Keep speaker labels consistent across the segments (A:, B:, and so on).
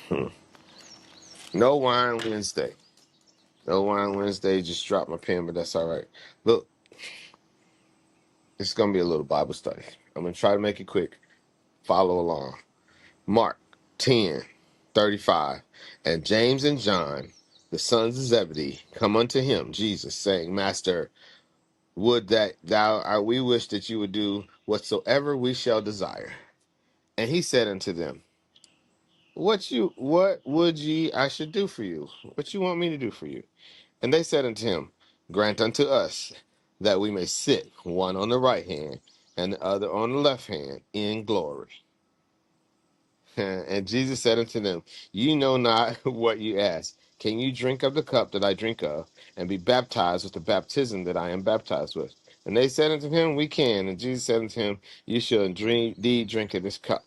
A: Hmm. No wine Wednesday. No wine Wednesday. Just dropped my pen, but that's all right. Look, it's going to be a little Bible study. I'm going to try to make it quick. Follow along. Mark 10:35. And James and John, the sons of Zebedee, come unto him, Jesus, saying, Master, would that we wish that you would do whatsoever we shall desire. And he said unto them, what would ye I should do for you? What you want me to do for you? And they said unto him, Grant unto us that we may sit one on the right hand and the other on the left hand in glory. And Jesus said unto them, You know not what you ask. Can you drink of the cup that I drink of, and be baptized with the baptism that I am baptized with? And they said unto him, We can. And Jesus said unto him, You shall indeed drink of this cup.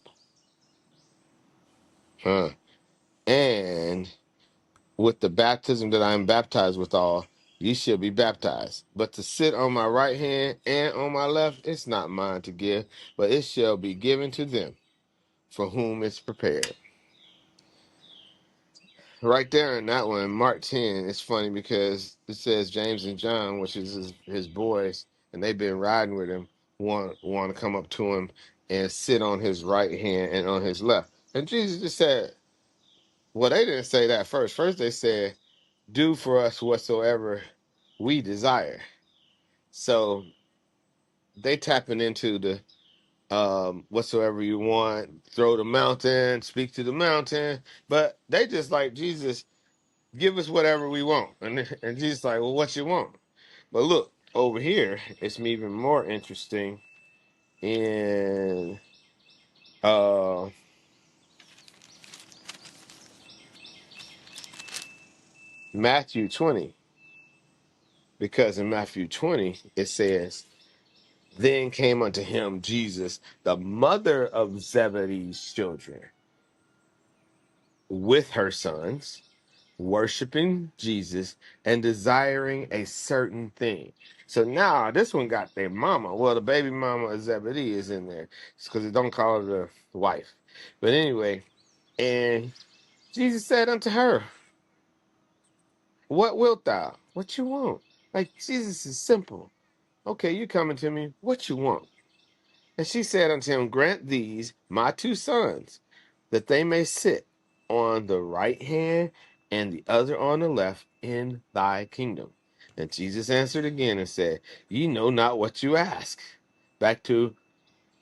A: And with the baptism that I am baptized withal, ye shall be baptized. But to sit on my right hand and on my left, it's not mine to give, but it shall be given to them for whom it's prepared. Right there in that one, Mark 10, it's funny because it says James and John, which is his boys, and they've been riding with him, want to come up to him and sit on his right hand and on his left. And Jesus just said, well, they didn't say that first. First they said, do for us whatsoever we desire. So they tapping into the whatsoever you want, throw the mountain, speak to the mountain. But they just like, Jesus, give us whatever we want. And Jesus like, well, what you want? But look, over here, it's even more interesting in Matthew 20. Because in Matthew 20, it says, Then came unto him Jesus, the mother of Zebedee's children, with her sons, worshiping Jesus and desiring a certain thing. So now this one got their mama. Well, the baby mama of Zebedee is in there because it don't call her the wife. But anyway, and Jesus said unto her, What wilt thou? What you want? Like, Jesus is simple. Okay, you coming to me. What you want? And she said unto him, Grant these my two sons, that they may sit on the right hand and the other on the left in thy kingdom. And Jesus answered again and said, Ye know not what you ask. Back to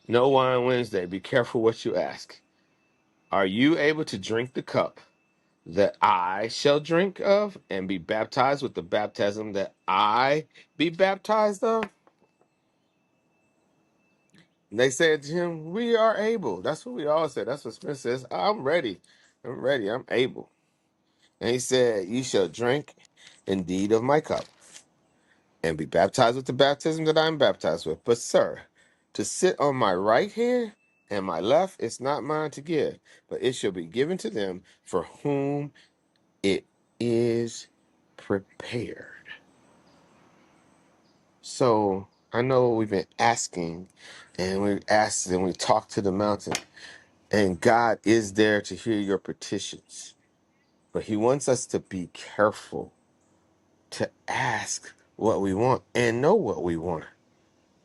A: No Wine Wednesday. Be careful what you ask. Are you able to drink the cup that I shall drink of and be baptized with the baptism that I be baptized of? And they said to him, We are able. That's what we all said. That's what Smith says. I'm ready. I'm ready. I'm able. And he said, You shall drink indeed of my cup and be baptized with the baptism that I am baptized with. But, sir, to sit on my right hand and my left is not mine to give, but it shall be given to them for whom it is prepared. So I know we've been asking, and we asked and we talked to the mountain. And God is there to hear your petitions. But he wants us to be careful to ask what we want and know what we want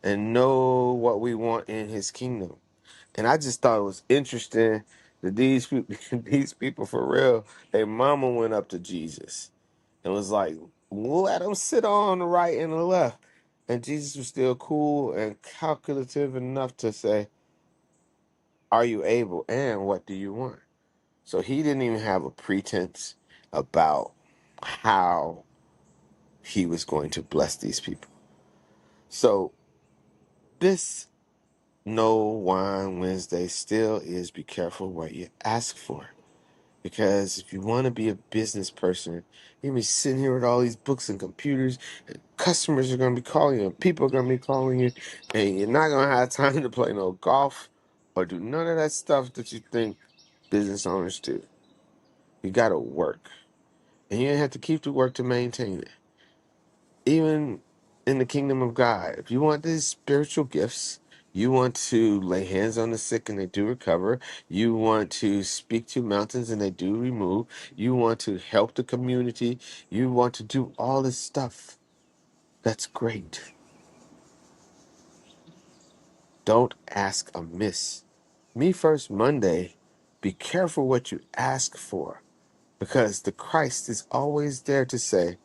A: and know what we want in his kingdom. And I just thought it was interesting that these people, these people for real, their mama went up to Jesus and was like, let them sit on the right and the left. And Jesus was still cool and calculative enough to say, are you able? And what do you want? So he didn't even have a pretense about how he was going to bless these people. So this No Wine Wednesday still is be careful what you ask for. Because if you want to be a business person, you're going to be sitting here with all these books and computers, and customers are going to be calling you, and people are going to be calling you, and you're not going to have time to play no golf or do none of that stuff that you think business owners do. You got to work. And you have to keep the work to maintain it. Even in the kingdom of God, if you want these spiritual gifts, You want to lay hands on the sick and they do recover. You want to speak to mountains and they do remove. You want to help the community. You want to do all this stuff. That's great. Don't ask amiss. Me First Monday, be careful what you ask for because the Christ is always there to say,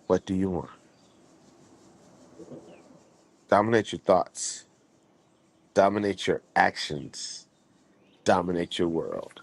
A: what do you want? Dominate your thoughts, dominate your actions, dominate your world.